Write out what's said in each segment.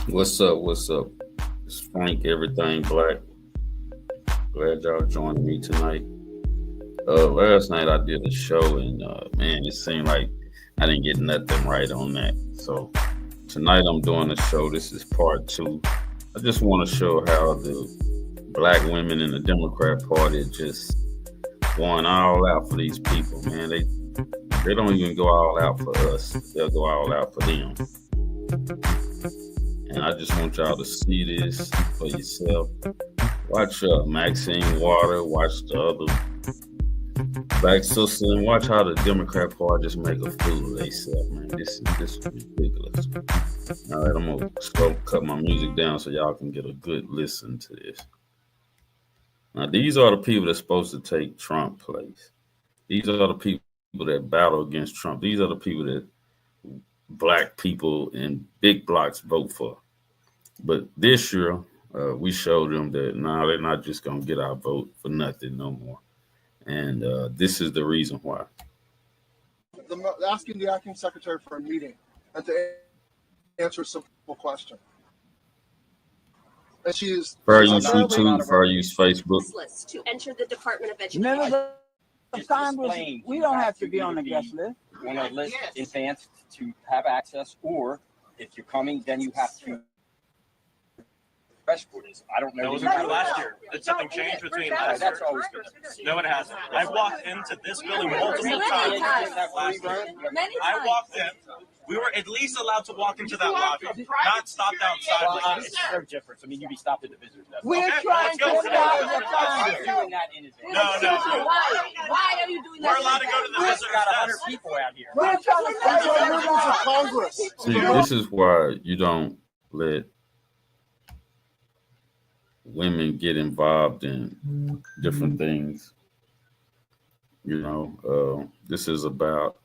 What's up? What's up? It's Frank, everything black. Glad y'all joining me tonight. Last night I did a show and man, it seemed like I didn't get nothing right on that. So tonight I'm doing a show. This is part two. I just want to show how the black women in the Democrat Party just going all out for these people, man. They don't even go all out for us. They'll go all out for them. And I just want y'all to see this for yourself. Watch Maxine Water, watch the other black sister, and watch how the Democrat Party just make a fool of themselves, man. This is ridiculous. All right, I'm gonna cut my music down so y'all can get a good listen to this. Now, these are the people that's supposed to take Trump's place. These are the people that battle against Trump. These are the people that black people in big blocks vote for. But this year, we showed them that now they're not just going to get our vote for nothing no more. And this is the reason why. Asking the acting secretary for a meeting and to answer a simple question. And she's fair use YouTube, fair use Facebook. To enter the Department of Education. Members of Congress, we don't have to be on the guest list. On a list in advance to have access, or if you're coming, then you have to press for this. I don't know. That wasn't true last year. Did something change between last year? That's always good. No, it hasn't. I've walked into this building multiple times last year. I walked in. We were at least allowed to walk into that lobby, not stopped outside. It's so different. I mean, you'd be stopped at the visitor's desk. We're Okay, trying let's to go. stop the Congress. Doing that in advance. No. Why are you doing that? We're allowed to go to the We've visitor's got 100 desk. people out here. We're trying to these stop are members of Congress. See, this is why you don't let women get involved in different things. You know, this is about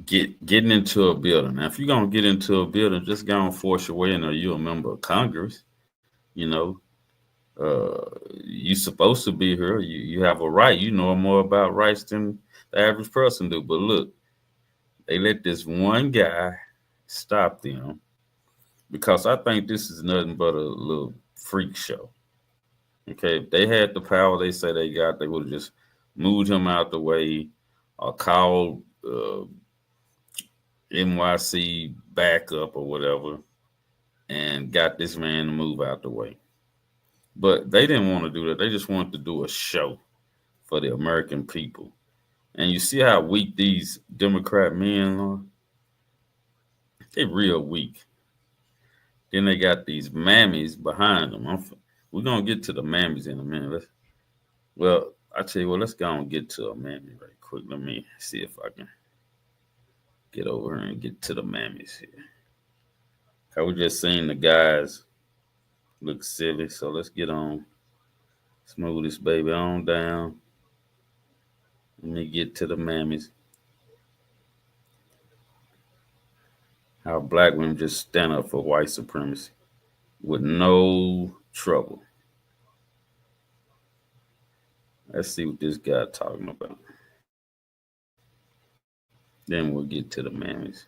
getting into a building. Now, if you're gonna get into a building, just go and force your way in, or you're a member of Congress. You know, you're supposed to be here. You have a right. You know more about rights than the average person do. But look, they let this one guy stop them because I think this is nothing but a little freak show. Okay, if they had the power they say they got, they would have just moved him out the way or called NYC backup or whatever and got this man to move out the way. But they didn't want to do that. They just wanted to do a show for the American people. And you see how weak these Democrat men are? They're real weak. Then they got these mammies behind them. We're going to get to the mammies in a minute. I tell you what, let's go and get to a mammy right quick. Let me see if I can get over here and get to the mammies here. I was just seeing the guys look silly, so let's get on. Smooth this baby on down. Let me get to the mammies. How black women just stand up for white supremacy with no trouble. Let's see what this guy talking about. Then we'll get to the mammies.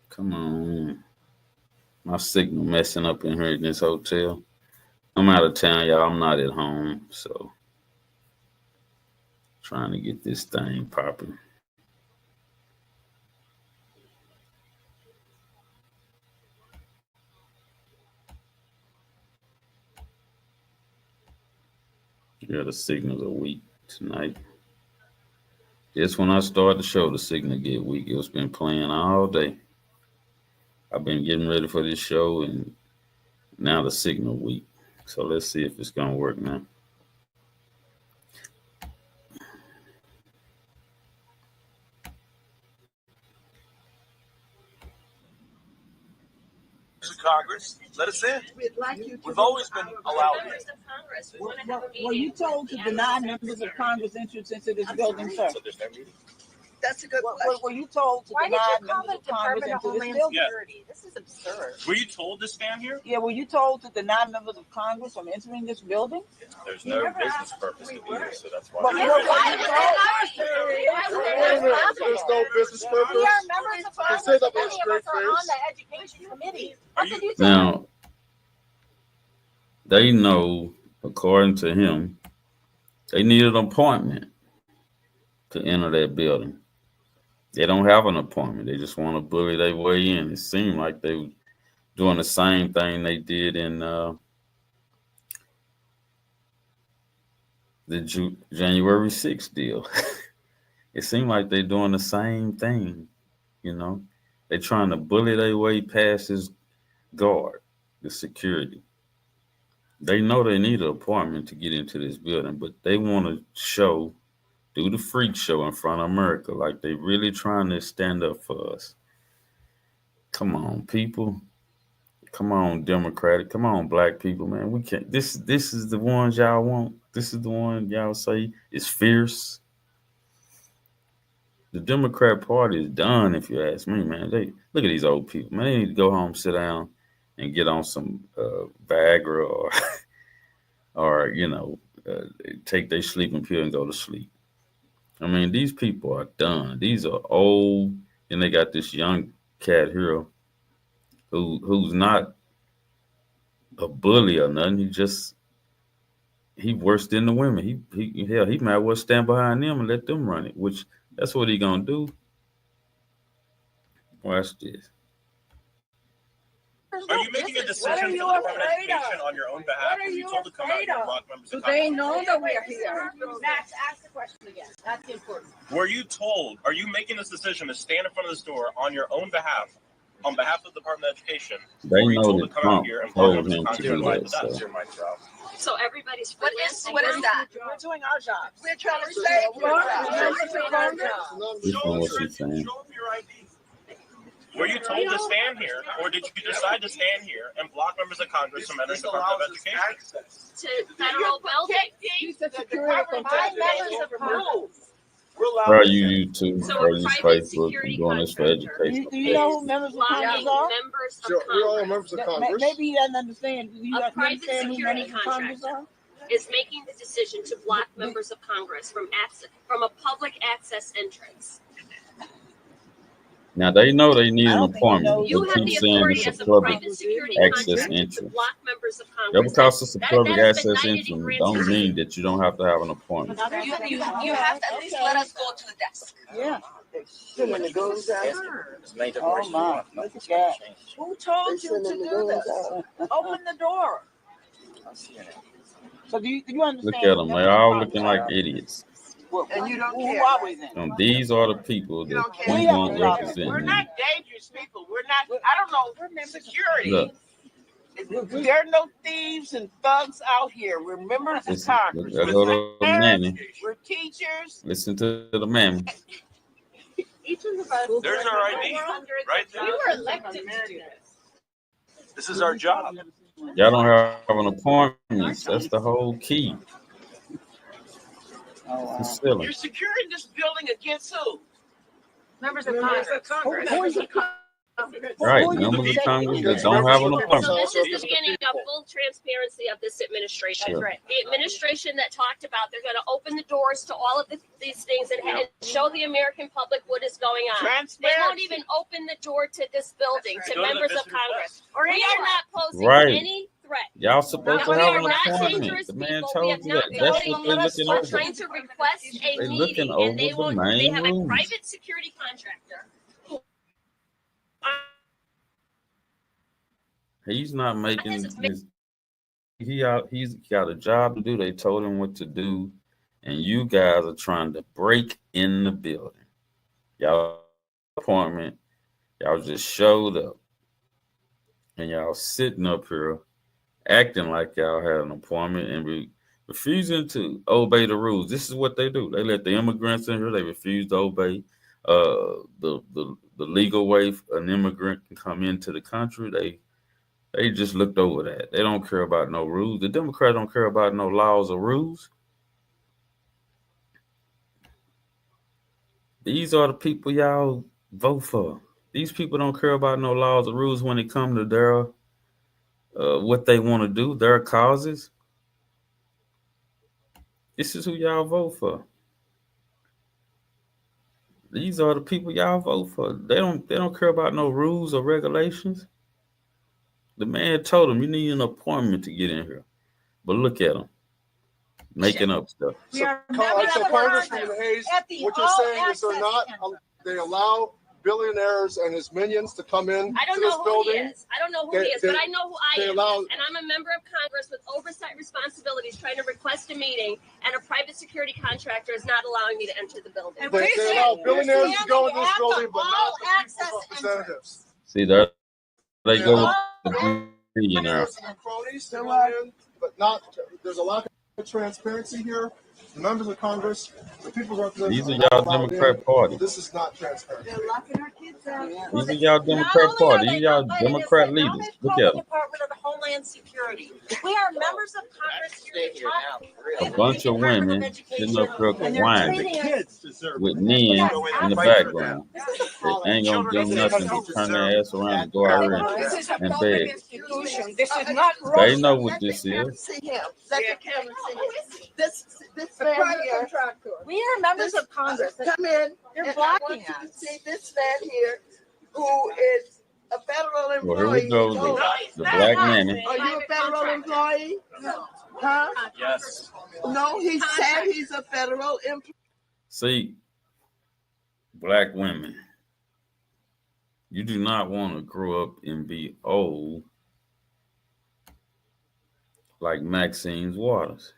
Come on. My signal messing up in here in this hotel. I'm out of town, y'all. I'm not at home, so trying to get this thing popping. Yeah, the signals are weak tonight. Just when I start the show, the signal get weak. It's been playing all day. I've been getting ready for this show, and now the signal weak. So let's see if it's gonna work now. Congress, let us in. We've always been allowed in. Were you told to deny members of Congress entrance into this building, sir? So there's no meeting. That's a good Were question. you told to Why did deny you call members the of Congress Department of into this Homeland building? Security? This is absurd. Were you told to stand here? Yeah, were you told to deny members of Congress from entering this building? There's no business purpose to be here, so that's why. But There's no business We purpose. are members of You Congress. say that with a Many of straight us are on face. the education committee. Are What did you? you tell Now, they know, according to him, they need an appointment to enter that building. They don't have an appointment. They just want to bully their way in. It seemed like they were doing the same thing they did in the January 6th deal. It seemed like they're doing the same thing, you know. They're trying to bully their way past his guard, the security. They know they need an appointment to get into this building, but they want to do the freak show in front of America, like they really trying to stand up for us. Come on, people. Come on, Democratic. Come on, black people, man. We can't. This is the ones y'all want. This is the one y'all say is fierce. The Democrat Party is done, if you ask me, man. They look at these old people, man. They need to go home, sit down, and get on some Viagra or take their sleeping pill and go to sleep. I mean, these people are done. These are old, and they got this young cat here who's not a bully or nothing. He worse than the women. He might well stand behind them and let them run it, which that's what he gonna do. Watch this. Are you making a decision for the Department of Education on your own behalf? What are you told to come out afraid here and of? block members Do of they Congress? know that we're here? Max, ask the question again. That's important. Were you told? Are you making this decision to stand in front of this door on your own behalf, on behalf of the Department of Education? They Were you know told to that come out Trump here and block told members of him to Congress do and lie to that. death? So. my job. So everybody's What is that? We're doing our jobs. We're trying to save you. Members of Congress. Which one was she saying? Show them your ID. Were you told to stand here, or did you decide to stand here and block members of Congress from entering the Department of Education? To federal building. My members of Congress. Are you YouTube? So Are a you private Facebook? security I'm doing this for contractor. education. Do you know who members of Blocking Congress are? members of Sure, we're all Congress members of Congress. Maybe he doesn't understand. Do you A private understand who security members of Congress are? is making the decision to block members of Congress from a public access entrance. Now they know they need I an don't think he appointment. knows. You They have keep the saying authority it's as a a public private security access contractor to entrance. block members of Just Congress. because it's a public that has been access 90 entrance grand don't to mean that you don't have to have an appointment. You have to at least let us go to the desk. Yeah. When it goes down. As many Oh declarations you my. want, Look nothing's at gonna that. change. Who told you to do this? Open the door. I'm seeing it. So do you Look understand? at them. They're all looking like idiots. And you don't who care. are we then? And these are the people You that don't care. we want representing. We're you. not dangerous people. We're not, I don't know, security. Look, There are no thieves and thugs out here. We're members of listen, Congress. I go to the mammy. We're teachers. Listen to the mammy. Each of us. There's our ID, right there. We were elected to do this. This is our job. Y'all don't have an appointment. That's the whole key. Oh, wow. It's silly. You're securing this building against who? Members of Congress. Who is it? Right, Who are you members of protecting? Congress that don't have an So appointment. this is the beginning of full transparency of this administration. Sure. The administration that talked about they're going to open the doors to all of these things and show the American public what is going on. They won't Transparency. even open the door to this building to Go to the members of visitor's Congress. We are not posing Right. any threat. Y'all supposed to We have are an not appointment. dangerous The man people. We have told you not that. been That's doing what they're this. looking We're over. trying to request a They're meeting, looking and they over the won't. They main have a rooms. private security contractor. He's not making his. He's got a job to do. They told him what to do, and you guys are trying to break in the building. Y'all appointment. Y'all just showed up, and y'all sitting up here acting like y'all had an appointment and refusing to obey the rules. This is what they do. They let the immigrants in here. They refuse to obey the legal way an immigrant can come into the country. They just looked over that. They don't care about no rules. The Democrats don't care about no laws or rules. These are the people y'all vote for. These people don't care about no laws or rules when it comes to their what they want to do, their causes. This is who y'all vote for. These are the people y'all vote for. They don't care about no rules or regulations. The man told them you need an appointment to get in here. But look at them making up stuff. So, Congressman Hayes, what you're saying is they're not. They allow billionaires and his minions to come in I don't to this know who building. he is. I don't know who he is, but I know who I am. allow- And I'm a member of Congress with oversight responsibilities trying to request a meeting, and a private security contractor is not allowing me to enter the building. They allow billionaires to go in this building, but not the people's representatives. See, there they They go allow with the billionaire. and cronies to go in, but not. There's a lack of transparency here. The members of Congress, the people's representatives. These are y'all Democrat Party. This is not transparent. They're locking our kids out. These are y'all Democrat Party. These y'all Democrat leaders. Look at them. Department of Homeland Security. We are members of Congress here to talk. A bunch of women sitting up here And they're whining treating us. with men in the background. They ain't gonna do nothing but turn their ass around and go out here This is a and public beg. institution. This is not They Russia. know what this is. See him. Let the camera see him. This man here. We are members of Congress. Come in. You're blocking us. See this man here, who is a federal employee. Well, here we go. The black mammy. Are you a federal employee? Huh? Yes. No, he said he's a federal employee. See, black women, you do not want to grow up and be old like Maxine's Waters.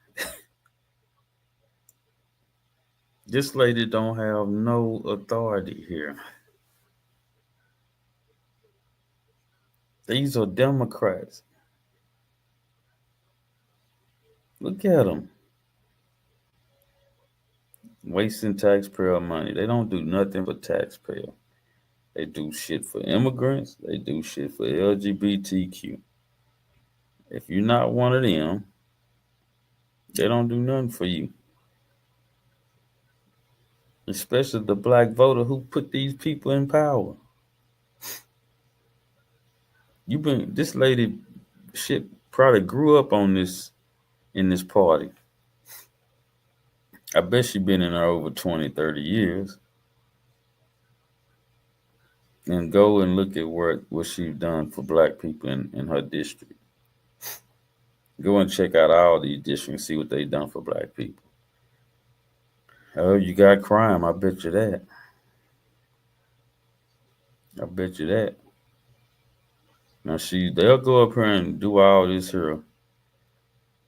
This lady don't have no authority here. These are Democrats. Look at them. Wasting taxpayer money. They don't do nothing for taxpayer. They do shit for immigrants. They do shit for LGBTQ. If you're not one of them, they don't do nothing for you. Especially the black voter who put these people in power. This lady shit probably grew up on this in this party. I bet she been in there over 20, 30 years. And go and look at what she's done for black people in her district. Go and check out all these districts and see what they done for black people. Oh, you got crime. I bet you that. I bet you that. Now they'll go up here and do all this here.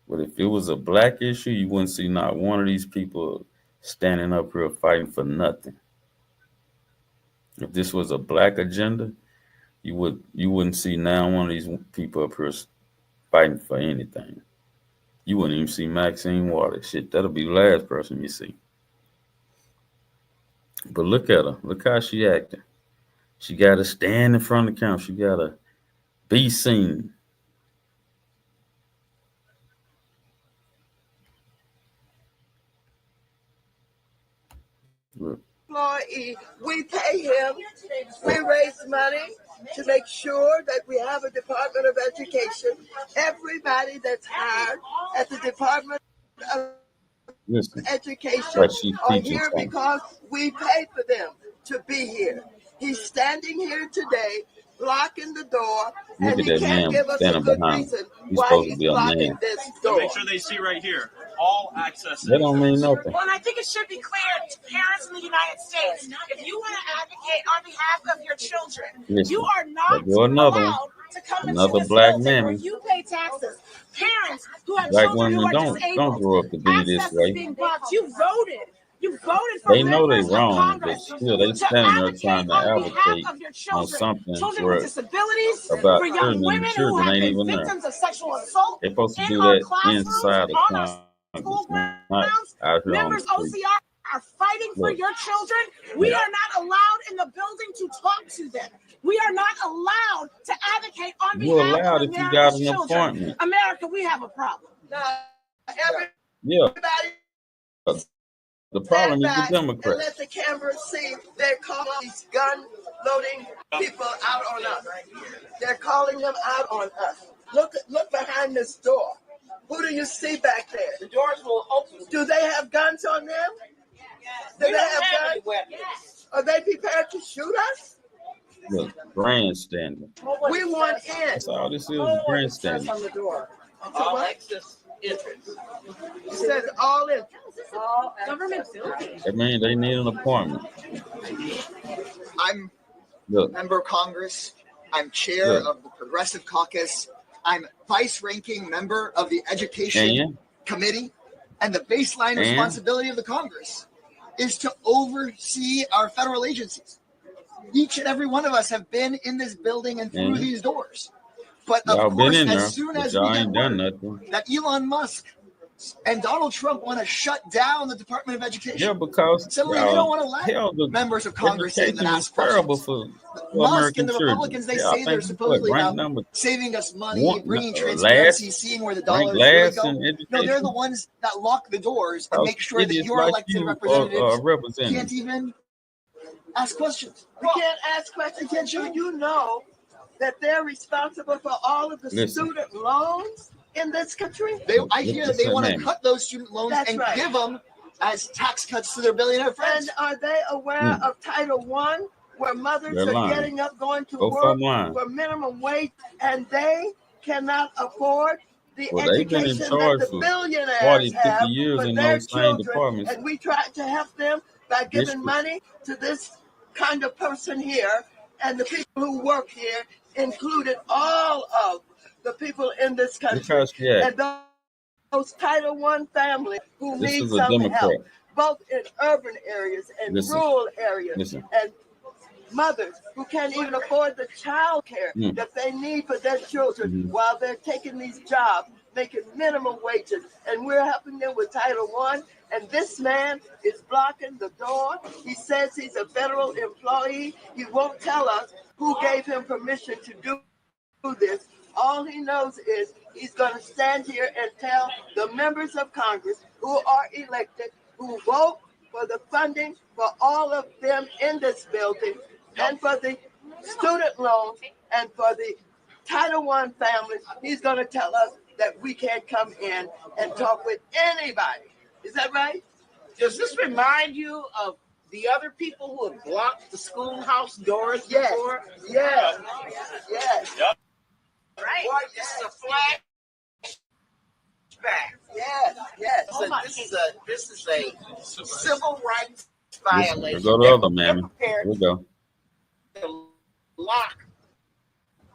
But if it was a black issue, you wouldn't see not one of these people standing up here fighting for nothing. If this was a black agenda, you wouldn't see now one of these people up here fighting for anything. You wouldn't even see Maxine Waters. Shit, that'll be the last person you see. But look at her. Look how she acting. She got to stand in front of the camera. She got to be seen. Look. Employee, we pay him, we raise money to make sure that we have a Department of Education. Everybody that's hired at the Department of Education are here because we pay for them to be here. He's standing here today, blocking the door, and he can't give us a good reason why he's blocking this door. Make sure they see right here. All access. That don't mean nothing. Well, and I think it should be clear to parents in the United States, if you want to advocate on behalf of your children, you are not allowed to come into this black building where mammy. you pay taxes. Parents who have Black children who women are disabled, don't grow up to be this access way. is being blocked. You voted. You voted for They know they members of wrong, but Congress still they to standing there trying to on behalf advocate of your on children. something Children where with disabilities, about for young children, women who children have ain't been even there. victims of sexual assault They're supposed to in do our that classrooms, inside of on our Congress, school not grounds. out here on the Members street. OCR are fighting for Look. your children. We are not allowed in the building to talk to them. We are not allowed to advocate on You're behalf allowed of if you got America's an children. appointment. America, we have a problem. Now, everybody Yeah. The problem is the and Democrats. let the cameras see they're calling these gun-loading people out on us. They're calling them out on us. Look behind this door. Who do you see back there? The doors will open. Do they have guns on them? Do they have guns? Weapons. Are they prepared to shoot us? Look, grandstanding. We want in. That's all this is, grandstanding. On the door. All access entrance. It says all in. All government buildings. That means they need an appointment. I'm Look, member of Congress. I'm chair Look. of the Progressive Caucus. I'm vice-ranking member of the Education Committee. And the baseline responsibility of the Congress is to oversee our federal agencies. Each and every one of us have been in this building and through these doors. But y'all of been course, in there, as soon but as we y'all get ain't done word nothing. that Elon Musk and Donald Trump want to shut down the Department of Education, Yeah, because suddenly they don't want to hell, let the members of Congress in education and is ask terrible questions. for Musk American and the children. Republicans, they Yeah, I say think they're he's supposedly ranked about number saving us money, bringing last, transparency, seeing where the dollars really last go. in No, they're education. the ones that lock the doors and make sure that Idiots your like elected you representatives representing. can't even ask questions. We can't ask questions. Can't you know that they're responsible for all of the student loans in this country? I hear that they want to cut those student loans and right. give them as tax cuts to their billionaire friends. And are they aware of Title I, where mothers They're are lying. getting up, going to Go work online. for minimum wage, and they cannot afford the Well, they've been in education charge that the for billionaires 40, 50 have years for in their those same children? departments. And we try to help them by giving Districts. money to this kind of person here, and the people who work here included all of the people in this country. Because, yeah, And those Title I families who this need is a some Democrat. help, both in urban areas and Listen. rural areas, Listen. and mothers who can't even afford the child care that they need for their children while they're taking these jobs, making minimum wages, and we're helping them with Title I. And this man is blocking the door. He says he's a federal employee. He won't tell us who gave him permission to do this. All he knows is he's going to stand here and tell the members of Congress who are elected, who vote for the funding for all of them in this building, and for the student loans, and for the Title I families. He's going to tell us that we can't come in and talk with anybody. Is that right? Does this remind you of the other people who have blocked the schoolhouse doors Yes. before? Yes. Yes. Right. Boy, this is a flashback. Yes. Yes. This is a civil rights Listen, violation. go to other mammy. They're Here we go. to lock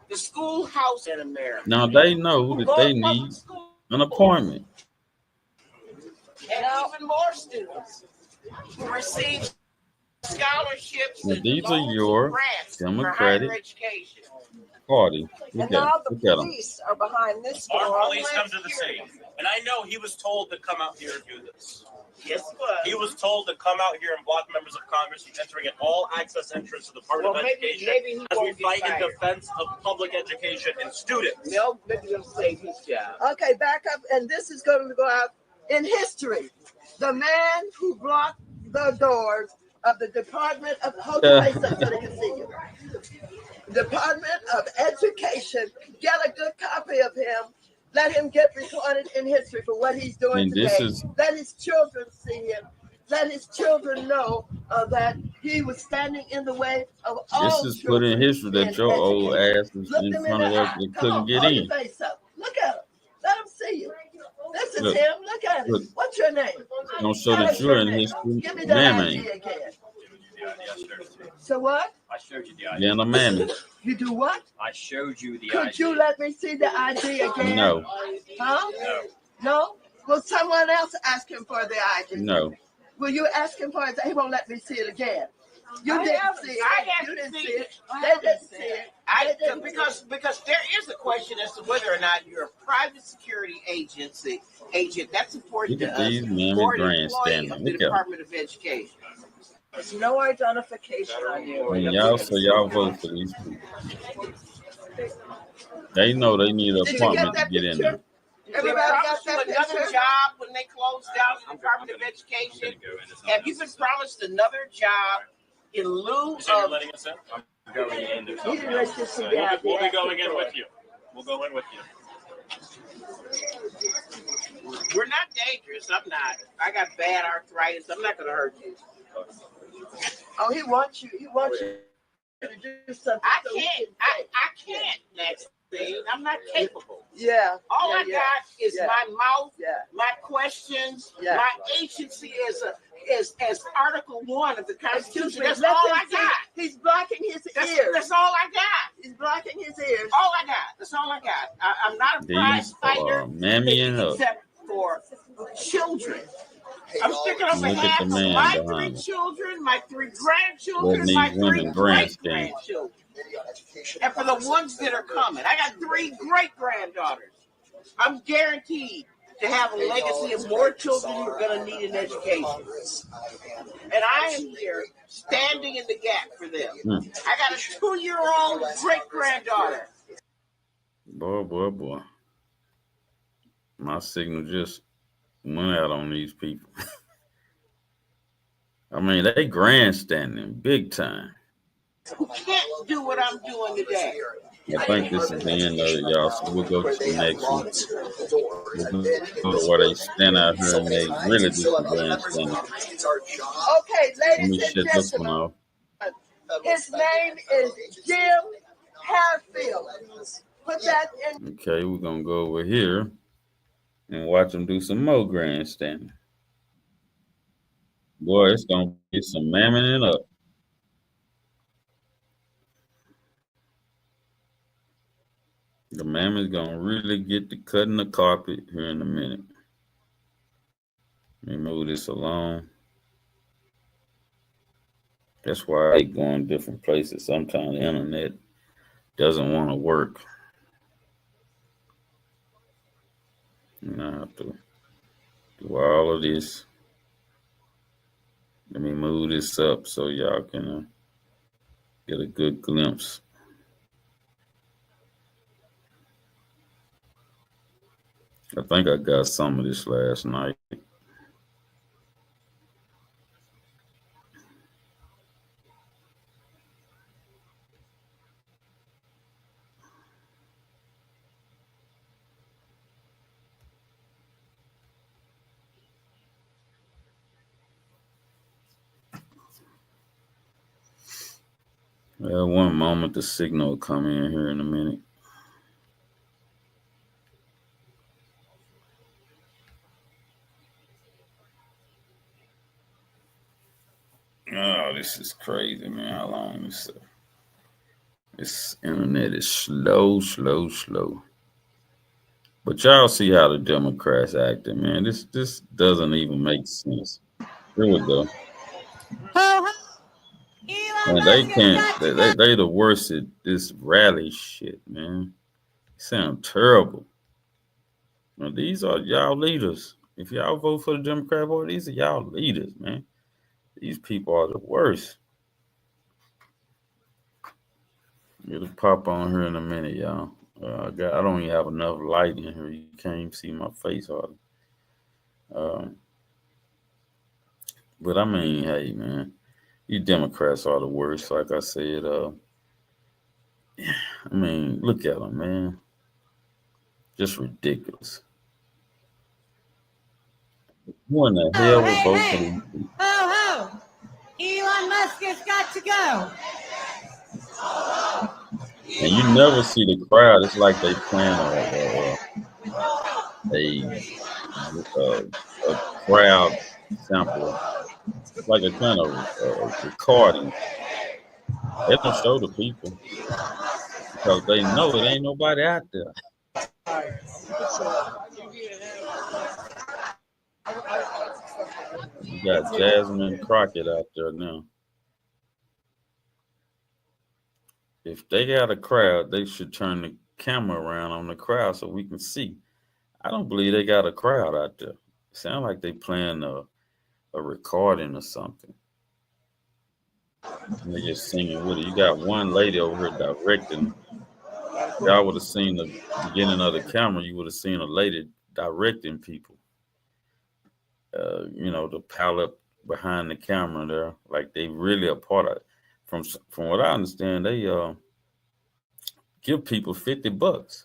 the schoolhouse in America. Now they know that they need an appointment. And even more students who receive scholarships Now, and these are loans your and grants Democratic for higher education. Party. Look And now at the them. police are behind this door. Our police come to the scene, and I know he was told to come out here and do this. Yes, He was told to come out here and block members of Congress from entering an all-access entrance to the Department of Education he as we won't get fight in fired. defense of public education and students. They'll make them save his job. Okay, back up, and this is going to go out in history. The man who blocked the doors of the Department of Hold your face up so they can see you. Department of Education. Get a good copy of him. Let him get recorded in history for what he's doing And today. this is- Let his children see him. Let his children know that he was standing in the way of all This is put in history that your old ass is Look in them front of the us eye. that Come couldn't on, get hold in. your face up. Look at him. Let him see you. This is Look. him. Look at him. Look. What's your name? Don't show Tell that us you're your in name. history. Give me that ID Mammy. again. So what? I showed you the ID. Yeah, the mammy. You do what? I showed you the Could ID. you let me see the ID again? No, Huh? No. No? Will someone else ask him for the ID? no. Will you ask him for it? He won't let me see it again. You didn't see it. I You haven't didn't seen see it. it. They didn't see it. Because there is a question as to whether or not you're a private security agent that's important Look to at us, these mammy or an employee grandstanding. of the Look at them. Department of Education. There's no identification on you. And y'all vote for these people. They know they need an Did you get appointment to that get in picture? there. Everybody got that another picture? job when they closed down the Department of Education? Have you been promised another job in lieu of? Letting us in? I'm going into He didn't let you see that. We'll be going in with you. We'll go in with you. We're not dangerous. I'm not. I got bad arthritis. I'm not going to hurt you. Oh, he wants you. He wants you to do something. I can't. I can't. Next thing, I'm not capable. Yeah. All I got is my mouth, Yeah. my questions, Yeah. my agency as Article 1 of the Constitution. That's Let all them I see. got. He's blocking his ears. That's all I got. He's blocking his ears. All I got. That's all I got. I'm not a prize fighter, Mammy and her. except for children. I'm speaking on Look at behalf the of man my behind 3 it. children, my 3 grandchildren, Letting my these 3 women grandstand. great-grandchildren. And for the ones that are coming, I got 3 great-granddaughters. I'm guaranteed to have a legacy of more children who are going to need an education. And I am here standing in the gap for them. I got a 2-year-old great-granddaughter. Boy. My signal just went out on these people. I mean, they grandstanding big time. Who can't do what I'm doing today. I think this is the end of it, y'all. So we'll go to the next one. We'll go to where they stand out here and they really do some grandstanding. Okay, Let me ladies and shut this one gentlemen. off. His name is Jim Harfield. Put that in. Okay, we're going to go over here and watch them do some more grandstanding. Boy, it's going to be some mamming it up. The mammy's going to really get to cutting the carpet here in a minute. Let me move this along. That's why I go in different places. Sometimes the internet doesn't want to work. And I have to do all of this. Let me move this up so y'all can get a good glimpse. I think I got some of this last night. Well, one moment, the signal will come in here in a minute. Oh, this is crazy, man. How long this internet is slow. But y'all see how the Democrats acting, man. This doesn't even make sense. Here we go. And they can't. They the worst at this rally shit, man. They sound terrible. Now, these are y'all leaders. If y'all vote for the Democrat Party, these are y'all leaders, man. These people are the worst. It'll pop on here in a minute, y'all. I don't even have enough light in here. You can't even see my face hardly. But I mean, hey, man, you Democrats are the worst. Like I said, I mean, look at them, man. Just ridiculous. Who in the hell would vote for these people? Ho! Elon Musk has got to go. And you never see the crowd. It's like they playing a crowd sample. It's like a kind of recording. They don't show the people because they know it ain't nobody out there. You got Jasmine Crockett out there now. If they got a crowd, they should turn the camera around on the crowd so we can see. I don't believe they got a crowd out there. It sounds like they playing a recording or something. And they just singing with it. You got one lady over here directing. If y'all would have seen the beginning of the camera, you would have seen a lady directing people. The pilot behind the camera there, like they really a part of it. From what I understand, they give people $50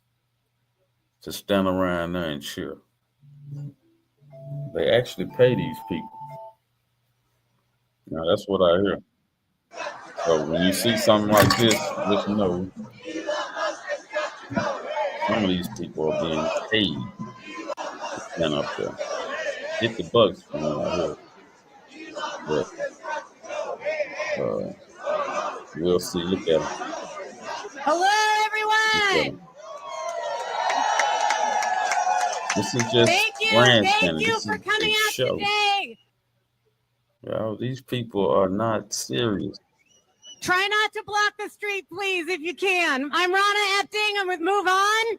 to stand around there and cheer. They actually pay these people. Now that's what I hear. So when you see something like this, just know some of these people are being paid to stand up there. $50 from what I heard. But we'll see. Look at them. Hello, everyone. This is just Thank you for coming out show. Today. Well, these people are not serious. Try not to block the street, please, if you can. I'm Rana Epting. I'm with Move On.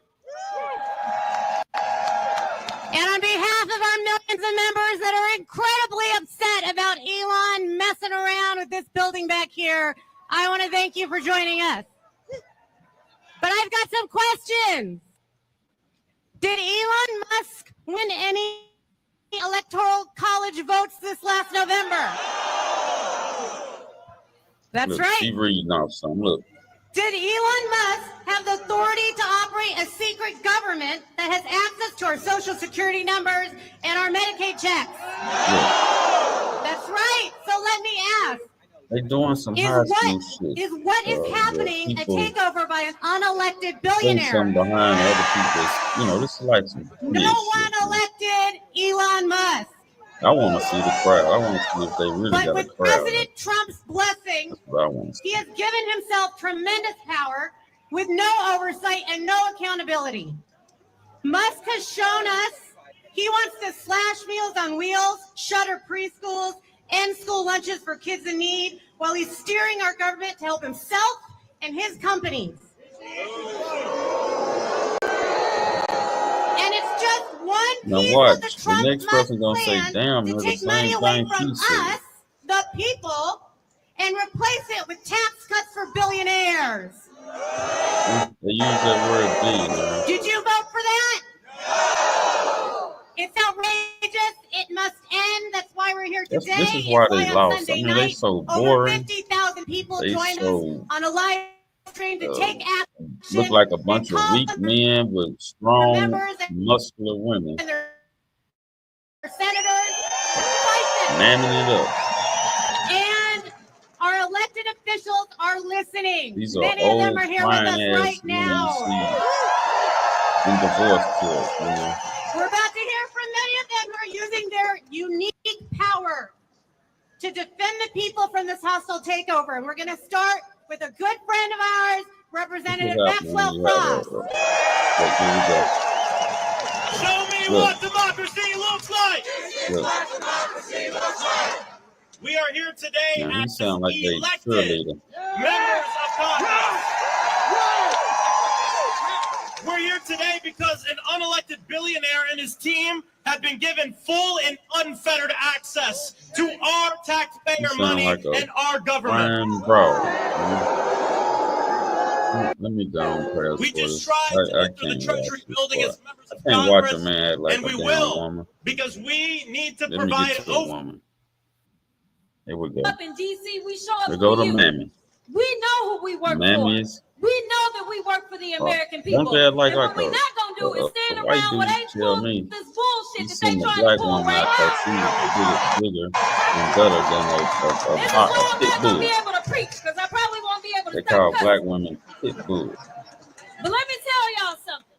And on behalf of our millions of members that are incredibly upset about Elon messing around with this building back here, I want to thank you for joining us. But I've got some questions. Did Elon Musk win any electoral college votes this last November? That's right. She's reading off some. Look. Did Elon Musk have the authority to operate a secret government that has access to our social security numbers and our Medicaid checks? Yeah. That's right. So let me ask. They're doing some high school shit. Is what is happening a takeover by an unelected billionaire? Some behind other people's, this is like some no one elected Elon Musk. I want to see the crowd. I want to see if they really got a crowd. But with President Trump's blessing, that's what I want to see. He has given himself tremendous power with no oversight and no accountability. Musk has shown us he wants to slash Meals on Wheels, shutter preschools, end school lunches for kids in need, while he's steering our government to help himself and his companies. And it's just one piece of the Trump the next person gonna say, "Damn, to take money away from us, the people, and replace it with tax cuts for billionaires." They use that word billionaire. Did you vote for that? No. It's outrageous. It must end. That's why we're here today. This is why they lost. They so boring. Over 50,000 people joined us on a live stream to take action. Look like a bunch of weak men with strong, muscular women. And their senators. Mamming it up. And our elected officials are listening. These are Many old, of them are here with us right now. In divorce court, We're about to hear from many of them who are using their unique power to defend the people from this hostile takeover. And we're going to start with a good friend of ours, Representative Maxwell Frost. Show me what democracy looks like. We are here today as elected members of Congress. We're here today because an unelected billionaire and his team have been given full and unfettered access to our taxpayer money and our government. Let me down. We just tried to enter the Treasury building as members of Congress, watch a man act like and we will, because we need to provide oversight. Here we go. Up in DC, we show up We go for to you. Mammies. We know who we work Mammies. for. We know that we work for the American people. Don't they like and what we're not going to do is stand around with this bullshit that they trying to pull right now. Bigger and better than a This is why I'm not going to be able to preach, because I probably won't be able to They call black women pit bulls. But let me tell y'all something.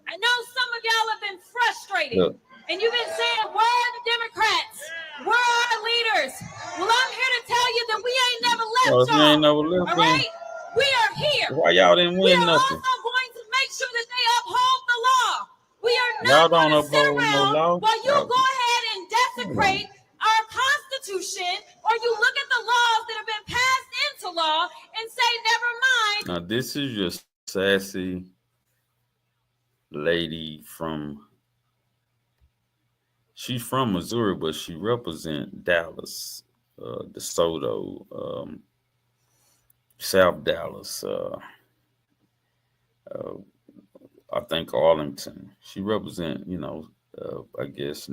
I know some of y'all have been frustrated. Look. And you've been saying, where are the Democrats? Where are our leaders? Well, I'm here to tell you that we ain't never left y'all. You ain't never left, all right? We are here. Why y'all didn't win nothing? We are nothing? also going to make sure that they uphold the law. We are Y'all not don't going to sit uphold no around law? while you go ahead and desecrate our Constitution, or you look at the laws that have been passed into law and say, never mind. Now, this is your sassy lady she's from Missouri, but she represents Dallas, DeSoto, South Dallas. I think Arlington. She represent, I guess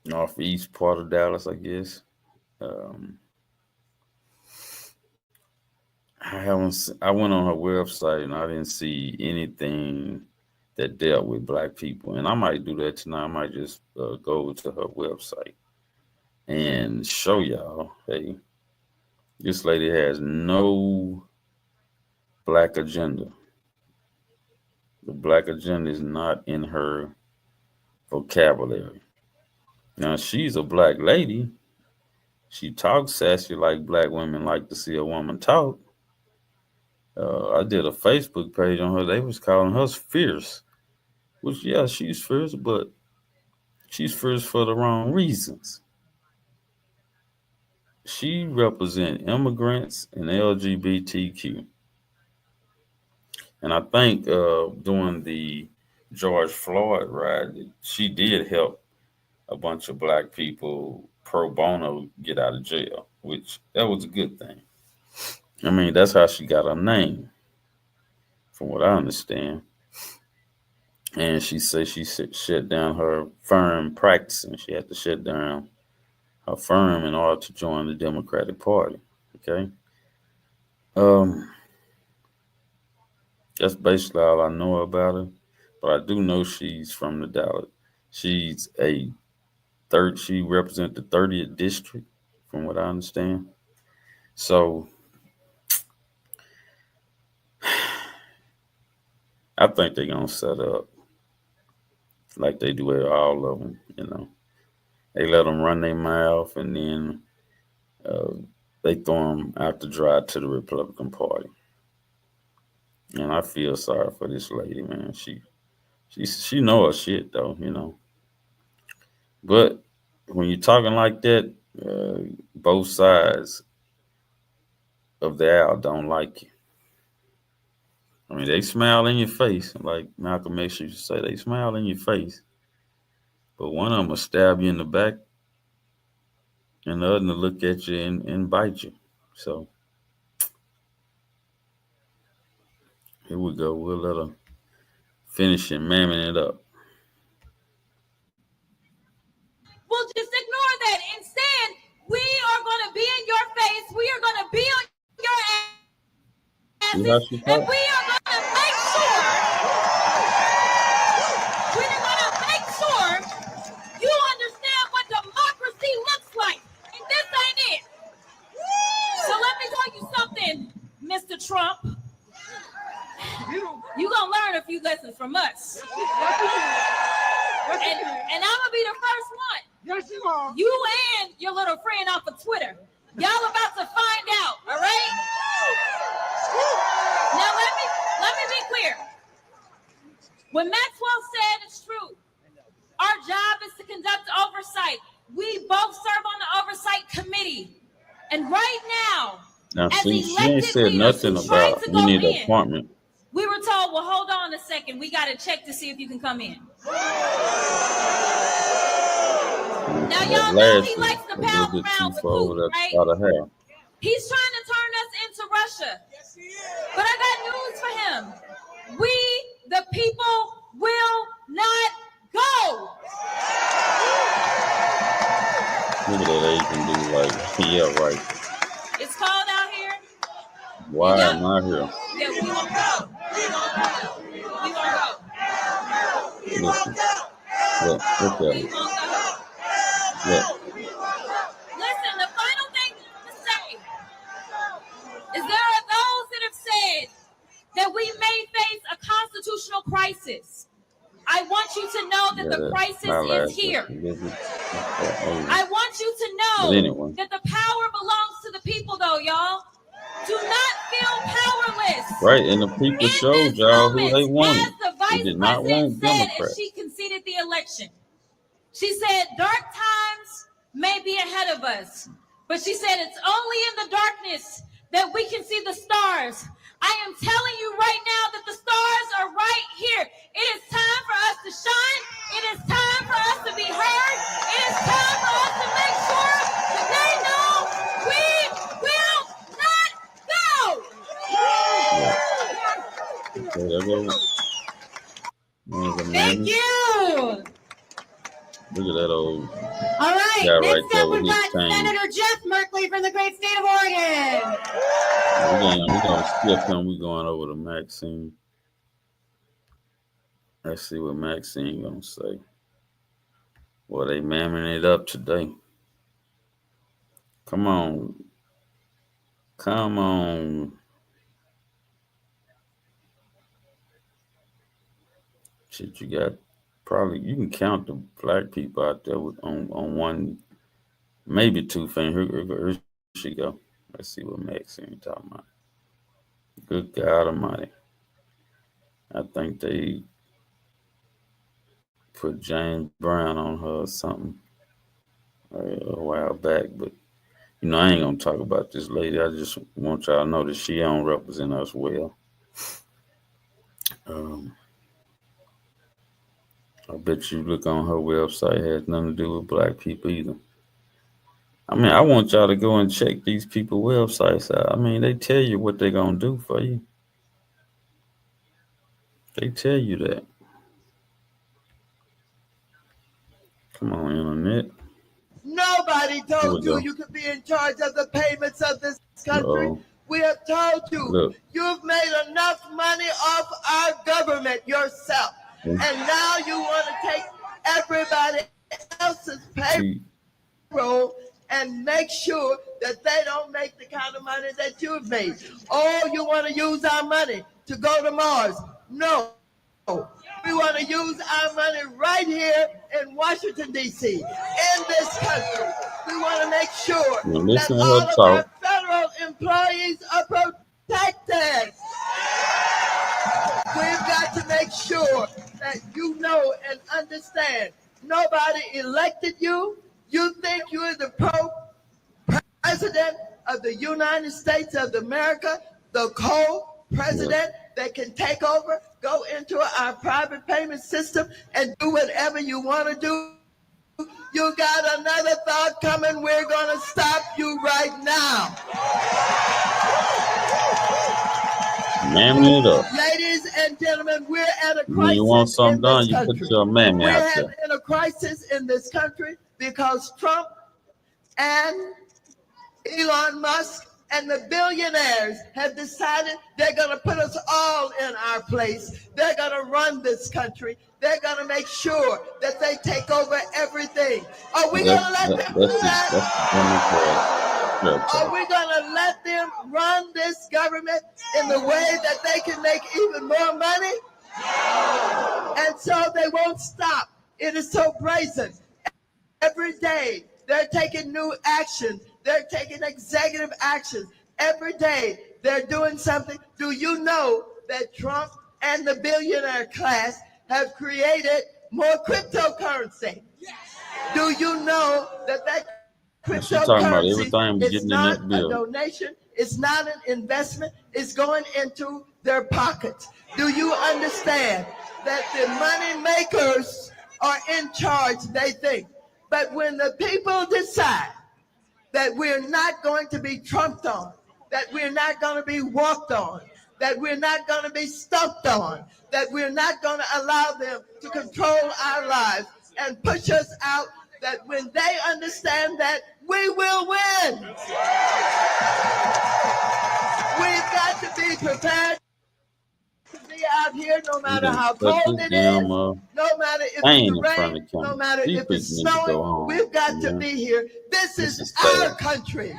northeast part of Dallas, I guess. I went on her website and I didn't see anything that dealt with black people, and I might do that tonight. I might just go to her website and show y'all, hey, this lady has no black agenda. The black agenda is not in her vocabulary. Now, she's a black lady. She talks sassy like black women like to see a woman talk. I did a Facebook page on her. They was calling her fierce. Which, yeah, she's fierce, but she's fierce for the wrong reasons. She represents immigrants and LGBTQ. And I think during the George Floyd riot, she did help a bunch of black people pro bono get out of jail, which that was a good thing. I mean, that's how she got her name, from what I understand. And she said she shut down her firm practicing. She had to shut down her firm in order to join the Democratic Party. Okay. That's basically all I know about her. But I do know she's from the Dallas. She's she represents the 30th district, from what I understand. So I think they're gonna set up like they do at all of them. They let them run their mouth, and then they throw them out to dry to the Republican Party. And I feel sorry for this lady, man. She know her shit though, But when you're talking like that, both sides of the aisle don't like you. I mean, they smile in your face, like Malcolm X used to say. They smile in your face, but one of them will stab you in the back, and the other will look at you and bite you. So here we go. We'll let her finish and mamming it up. We'll just ignore that. Instead, we are going to be in your face. We are going to be on your asses. And we are going to make sure. We're going to make sure you understand what democracy looks like. And this ain't it. So let me tell you something, Mr. Trump. You're going to learn a few lessons from us. And I'm going to be the first one. Yes, you are. You and your little friend off of Twitter. Y'all about to find out, all right? Now let me be clear. What Maxwell said is true. Our job is to conduct oversight. We both serve on the oversight committee. And right now see, she ain't said nothing about we need an appointment. We were told, well, hold on a second. We got to check to see if you can come in. Now, y'all know he likes to pal around with Putin, right? He's trying to turn us into Russia. But I got news for him. We, the people, will not go. Look at that Asian dude, like, yeah, right. It's cold out here. Why am I here? Yeah, we won't go. We won't go. We won't go. Listen. Look at it. Look. Listen, the final thing to say is there are those that have said that we may face a constitutional crisis. I want you to know that the crisis is here. I want you to know that the power belongs to the people, though, y'all. Do not feel powerless. Right, and the people showed y'all who they wanted. As the vice president said, as she conceded the election, she said, dark times may be ahead of us, but she said it's only in the darkness that we can see the stars. I am telling you right now that the stars are right here. It is time for us to shine. It is time for us to be heard. It is time for us to make sure that they know we will not go. Thank you. Look at that old. All right, guy next right there up with we've his got cane. Senator Jeff Merkley from the great state of Oregon. We're gonna skip him. We're going over to Maxine. Let's see what Maxine gonna say. Well, they mamming it up today. Come on. Come on. Shit, you got probably, you can count the black people out there on one, maybe two fingers. Here she go. Let's see what Maxine talking about. Good God Almighty. I think they put James Brown on her or something a while back, but you know, I ain't gonna talk about this lady. I just want y'all to know that she don't represent us well. I bet you look on her website, it has nothing to do with black people either. I mean, I want y'all to go and check these people's websites out. I mean, they tell you what they're gonna do for you. They tell you that. Come on, internet. Nobody told you could be in charge of the payments of this country. Uh-oh. We have told you. Look. You've made enough money off our government yourself. And now you want to take everybody else's payroll and make sure that they don't make the kind of money that you've made. Oh, you want to use our money to go to Mars? No. We want to use our money right here in Washington, D.C., in this country. We want to make sure that all of our federal employees are protected. We've got to make sure that you know and understand nobody elected you. You think you're the president of the United States of America, the co-president that can take over, go into our private payment system and do whatever you want to do. You got another thought coming. We're going to stop you right now. Mammy it up. Ladies and gentlemen, we're at a crisis. When you want something done, you put your mammy out there. We're in a crisis in this country because Trump and Elon Musk and the billionaires have decided they're going to put us all in our place. They're going to run this country. They're going to make sure that they take over everything. Are we going to let them do that? Are we going to let them run this government in the way that they can make even more money? And so they won't stop. It is so brazen. Every day they're taking new action. They're taking executive action. Every day they're doing something. Do you know that Trump and the billionaire class have created more cryptocurrency? Do you know that cryptocurrency is not a donation? It's not an investment. It's going into their pockets. Do you understand that the money makers are in charge, they think? But when the people decide that we're not going to be trumped on, that we're not going to be walked on, that we're not going to be stumped on, that we're not going to allow them to control our lives and push us out, that when they understand that, we will win. We've got to be prepared to be out here no matter how cold it is, no matter if it's rain, no matter if it's snowing, we've got to be here. This is our country.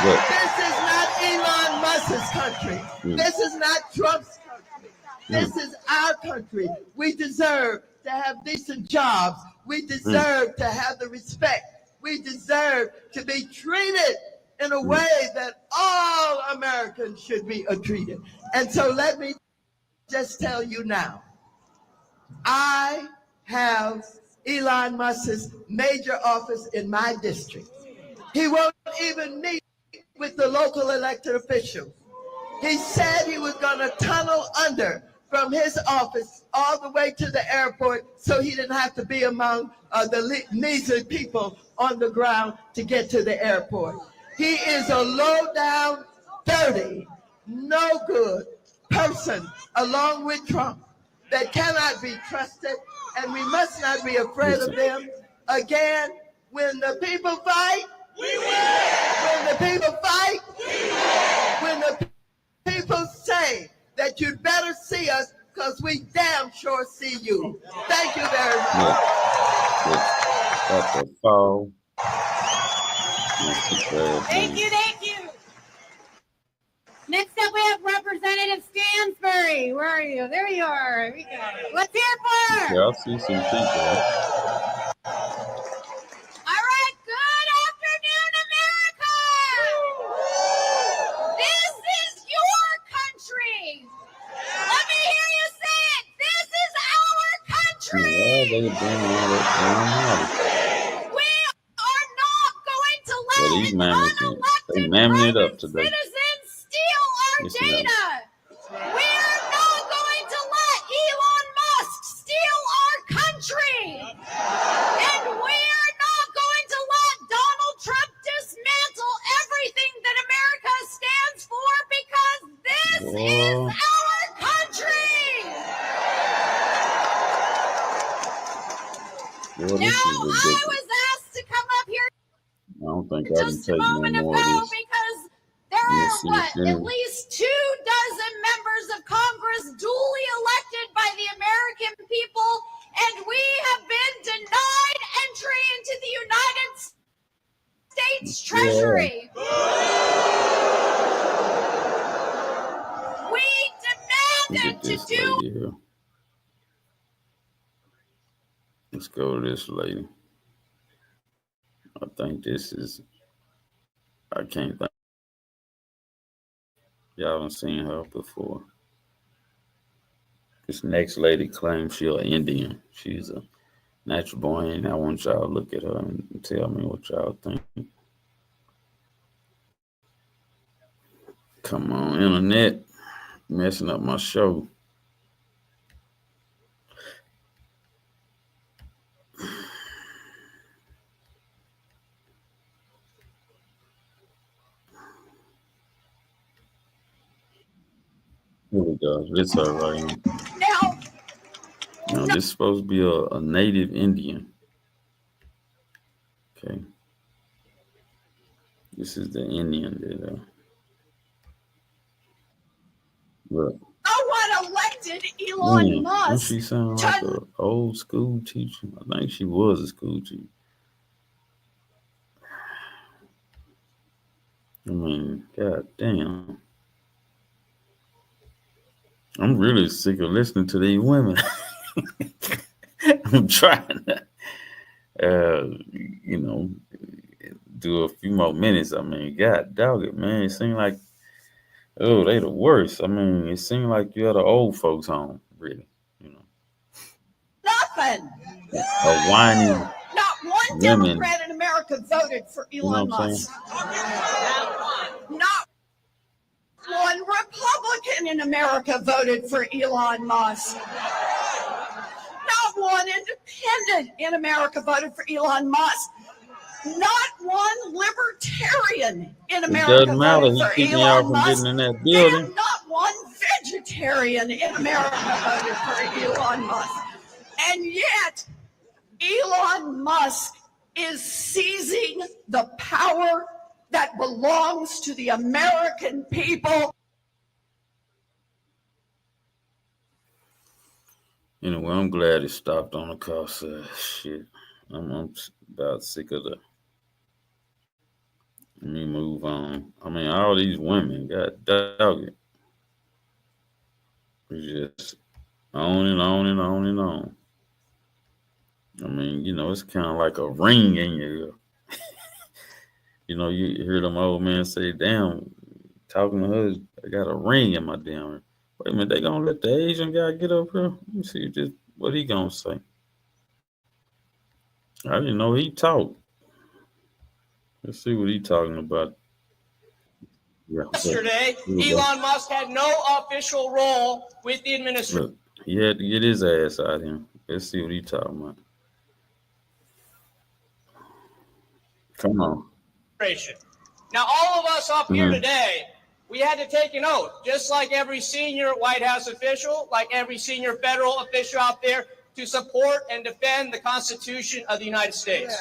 This is not Elon Musk's country. This is not Trump's country. This is our country. We deserve to have decent jobs. We deserve to have the respect. We deserve to be treated in a way that all Americans should be treated. And so let me just tell you now, I have Elon Musk's major office in my district. He won't even meet with the local elected officials. He said he was going to tunnel under from his office all the way to the airport so he didn't have to be among the measly people on the ground to get to the airport. He is a low-down, dirty, no good person along with Trump. that cannot be trusted, and we must not be afraid of them. Again, when the people fight, we win. When the people fight, we win. When the people say that you'd better see us, because we damn sure see you. Thank you very much. That's the fall. Thank you. Next up, we have Representative Stansbury. Where are you? There you are. Here we go. Let's hear it for her. Yeah, I see some people. All right. Good afternoon, America. This is your country. Let me hear you say it. This is our country. Yeah, We are not going to let these an they unelected mamming it up private today. citizen steal our data. We are not going to let Elon Musk steal our country. And we are not going to let Donald Trump dismantle everything that America stands for, because this is our country. Now, I was asked to come up here just a moment ago because there are, at least 24 members of Congress duly elected by the American people, and we have been denied entry into the United States Treasury. We demand them to do. Let's go to this lady. I think this is, I can't think. Y'all haven't seen her before. This next lady claims she's an Indian. She's a natural born. I want y'all to look at her and tell me what y'all think. Come on, internet, messing up my show. Here we go. This her right here. Now, this is supposed to be a native Indian. Okay. This is the Indian that look. No one elected Elon Musk. Don't she sound like an old school teacher? I think she was a school teacher. I mean, god damn. I'm really sick of listening to these women. I'm trying to, do a few more minutes. I mean, god dog it, man. It seemed like, oh, they the worst. I mean, it seemed like you're at an old folks' home, really. Nothing. A whiny. Not one Democrat in America voted for Elon Musk. Not one Republican in America voted for Elon Musk. Not one independent in America voted for Elon Musk. Not one libertarian in America voted for Elon Musk. And not one vegetarian in America voted for Elon Musk. And yet, Elon Musk is seizing the power that belongs to the American people. Anyway, I'm glad it stopped on the cost. Shit, I'm about sick of the. Let me move on. I mean, all these women got dog it. It's just on and on and on and on. I mean, it's kind of like a ring in your ear. You hear them old men say, damn, talking to her, I got a ring in my damn ear. Wait a minute, they gonna let the Asian guy get up here? Let me see what he gonna say. I didn't know he talked. Let's see what he talking about. Yesterday, Elon Musk had no official role with the administration. Look, he had to get his ass out of here. Let's see what he talking about. Come on. Now, all of us up here today we had to take an oath, just like every senior White House official, like every senior federal official out there, to support and defend the Constitution of the United States.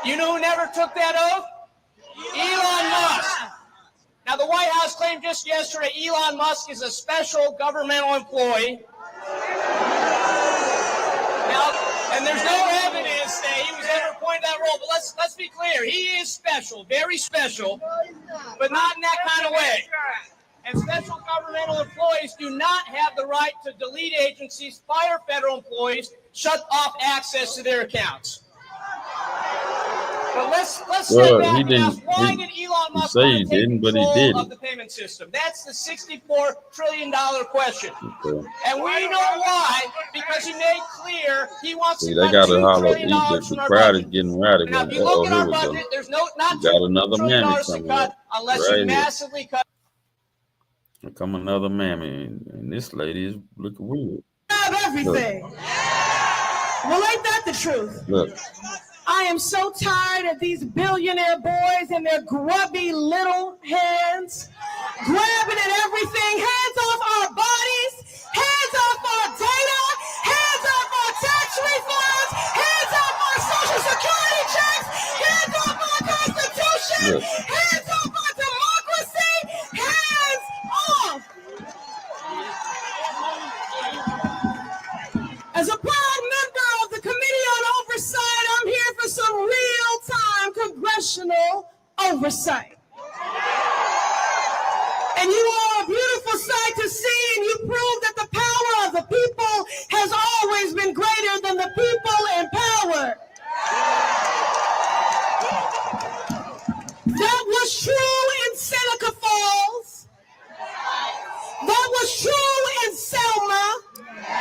You know who never took that oath? Elon Musk. Now, the White House claimed just yesterday Elon Musk is a special governmental employee. Now, and there's no evidence that he was ever appointed that role, but let's be clear. He is special, very special, but not in that kind of way. And special governmental employees do not have the right to delete agencies, fire federal employees, shut off access to their accounts. But let's step back and ask, why did Elon Musk want to take control of the payment system? That's the $64 trillion question. Okay. And we know why, because he made clear he wants to they cut got $2 trillion the from our crowd budget. is getting rowdy. Now, if you look at our budget, there's not got another $2 trillion mammy to coming cut up. unless Right you massively cut. Here come another mammy, and this lady is looking weird. Have everything. Well, ain't that the truth? Look. I am so tired of these billionaire boys and their grubby little hands grabbing at everything. Hands off our bodies, hands off our data, hands off our tax refunds, hands off our social security checks, hands off our constitution, hands off our democracy, hands off. As a proud member of the Committee on Oversight, I'm here for some real-time congressional oversight. And you are a beautiful sight to see, and you prove that the power of the people has always been greater than the people in power. That was true in Seneca Falls. That was true in Selma.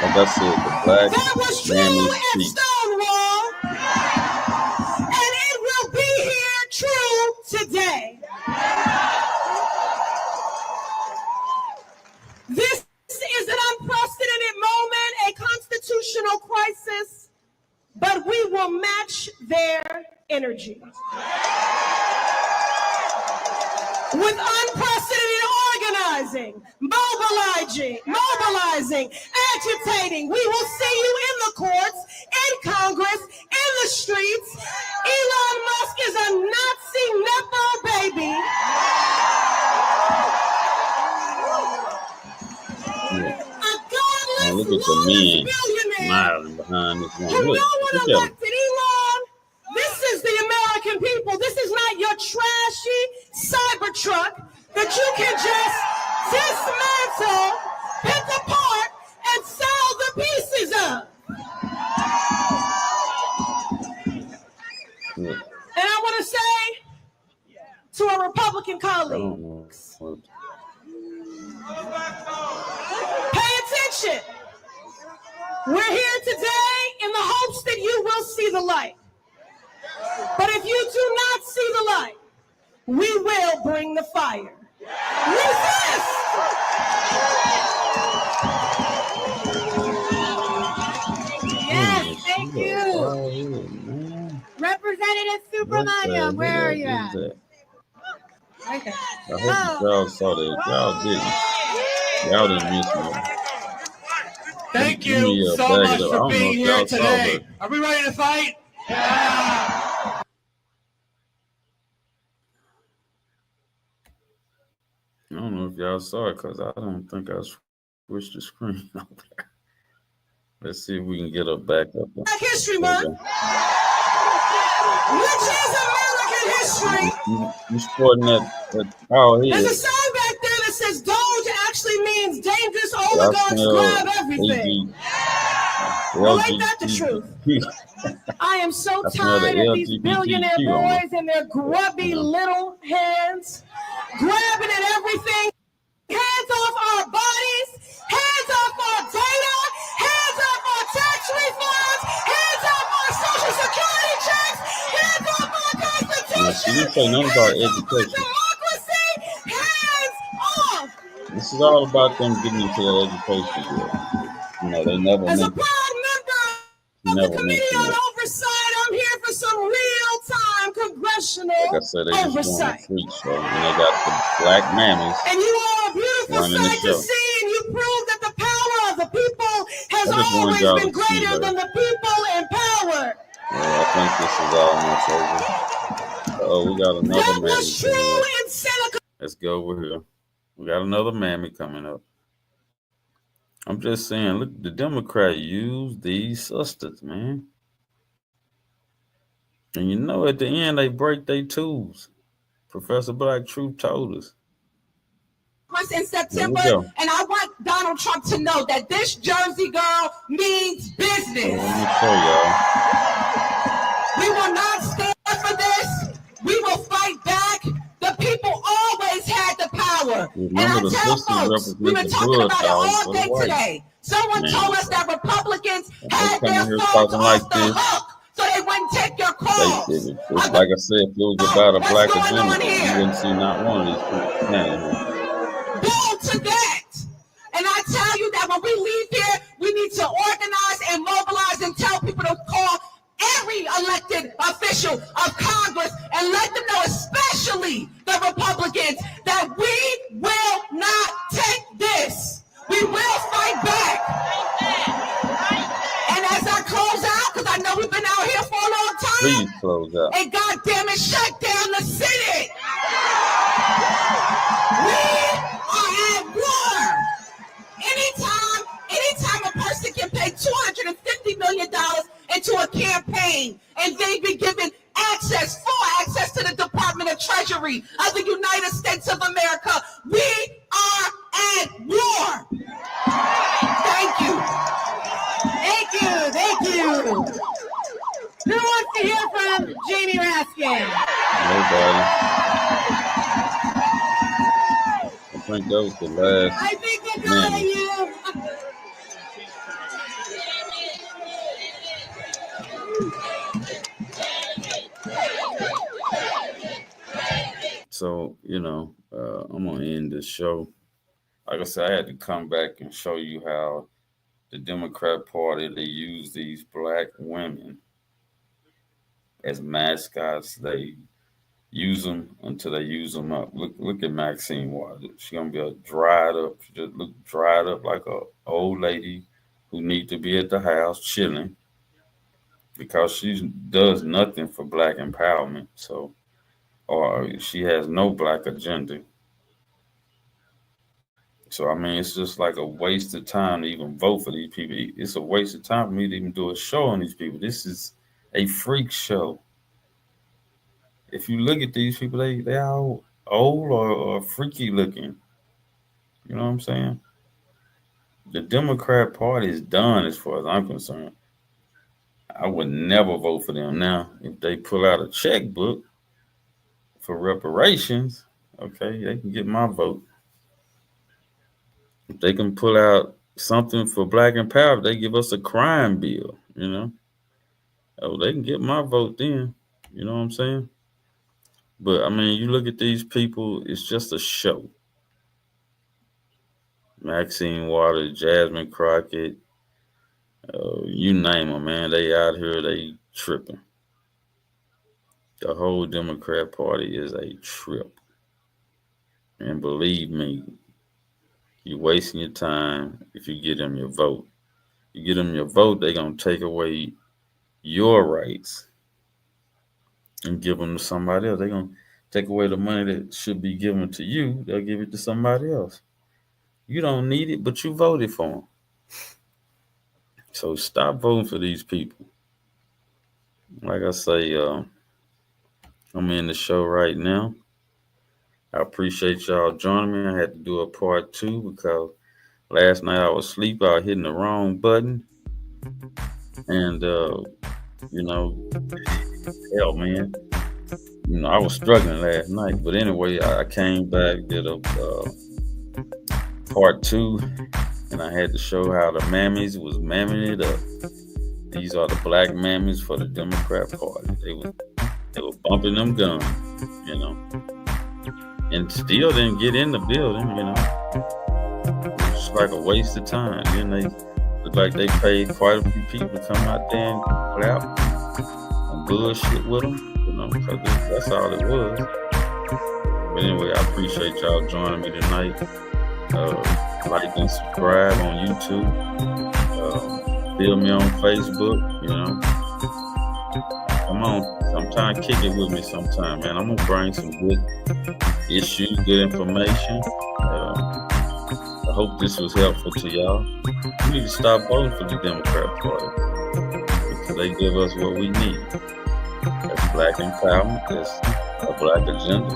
Like I said, the black that was true in Stonewall, and it will be here true today. This is an unprecedented moment, a constitutional crisis, but we will match their energy. With unprecedented organizing, mobilizing, agitating, we will see you in the courts, in Congress, in the streets. Elon Musk is a Nazi Nepo baby. A godless, look at the men billionaire smiling behind this one. who Look, no one look at elected. Elon, this is the American people. This is not your trashy Cybertruck that you can just dismantle, pick apart, and sell the pieces of. And I want to say to our Republican colleagues, pay attention. We're here today in the hopes that you will see the light. But if you do not see the light, we will bring the fire. Resist! Yes, thank you. Representative Subramaniam, where are you at? Right there. I hope y'all saw that. Y'all didn't miss me. Thank you so much for being here today. Are we ready to fight? Yeah. I don't know if y'all saw it because I don't think I switched the screen over there. Let's see if we can get her back up. Black History Month, which is American history. You sporting that power here. There's a sign back there that says Doge actually means dangerous oligarchs grab everything. Well, ain't that the truth? I am so tired of these billionaire boys and their grubby little hands grabbing at everything. Hands off our bodies, hands off our data, hands off our tax refunds, hands off our social security checks, hands off our constitution, she didn't say nothing about education. Democracy, hands off. This is all about them getting into their education. You know, they never As a mentioned proud member of the Committee on Oversight, I'm here for some real-time congressional like I said, they just oversight. want a Freakshow, and they got the black mammies And you are a beautiful running the sight to show. see, and you prove that the power of the people has I just wanted always y'all been to see greater that. than the people in power. Well, I think this is almost over. Oh, we got another That mammy was true coming up. in Seneca. Let's go over here. We got another mammy coming up. I'm just saying, look, the Democrats use these sisters, man. And you know, at the end, they break their tools. Professor Black Truth told us. In September, go. and I want Donald Trump to know that this Jersey girl means business. Let me show y'all. We will not stand for this. We will fight back. The people always had the power. Remember, and I the tell sisters folks, we've been represent the talking blood about it dollars all for the day whites. today. Someone Man. told us that Republicans They had come their in here phones talking like off the this. hook so they wouldn't take your They calls. did it. It's like I said, if it was about a What's black going agenda, on here? you wouldn't see not one of these people standing here. Bull to that. And I tell you that when we leave here, we need to organize and mobilize and tell people to call every elected official of Congress and let them know, especially the Republicans, that we will not take this. We will fight back. And as I close out, because I know we've been out here for a long time, Please close out. and goddamn it, shut down the city. We are at war. Anytime a person can pay $250 million into a campaign and they be given full access to the Department of Treasury of the United States of America, we are at war. Thank you. Thank you. Thank you. Who wants to hear from Jamie Raskin? Nobody. I think that was the last. I think I got mammy. you. So, I'm going to end this show. Like I said, I had to come back and show you how the Democrat Party, they use these black women as mascots. They use them until they use them up. Look at Maxine Waters. She's going to be she just look dried up like a old lady who need to be at the house chilling because she does nothing for black empowerment. So, or she has no black agenda. So, I mean, it's just like a waste of time to even vote for these people. It's a waste of time for me to even do a show on these people. This is a freak show. If you look at these people, they all old or freaky looking. You know what I'm saying? The Democrat Party is done as far as I'm concerned. I would never vote for them. Now, if they pull out a checkbook for reparations, okay, they can get my vote. If they can pull out something for black empowerment, they give us a crime bill, Oh, they can get my vote then. You know what I'm saying? But, I mean, you look at these people, it's just a show. Maxine Waters, Jasmine Crockett, you name them, man. They out here, they tripping. The whole Democrat Party is a trip. And believe me, you're wasting your time if you get them your vote. You get them your vote, they're going to take away your rights and give them to somebody else. They're going to take away the money that should be given to you. They'll give it to somebody else. You don't need it, but you voted for them. So stop voting for these people. Like I say, I'm in the show right now. I appreciate y'all joining me. I had to do a part 2 because last night I was asleep. I was hitting the wrong button. And, hell, man. I was struggling last night. But anyway, I came back, did a part 2, and I had to show how the mammies was mamming it up. These are the black mammies for the Democrat Party. They were bumping them guns, and still didn't get in the building, It's just like a waste of time. Then they look like they paid quite a few people to come out there and clap and bullshit with them. because that's all it was. But anyway, I appreciate y'all joining me tonight. Like and subscribe on YouTube. Feel me on Facebook, Come on, sometime kick it with me sometime, man. I'm gonna bring some good issues, good information. I hope this was helpful to y'all. We need to stop voting for the Democrat Party because they give us what we need. That's black empowerment, that's a black agenda,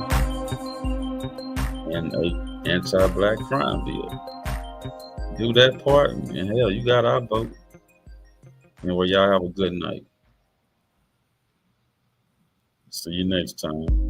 and a anti-black crime bill. Do that part, and hell, you got our vote. Anyway, y'all have a good night. See you next time.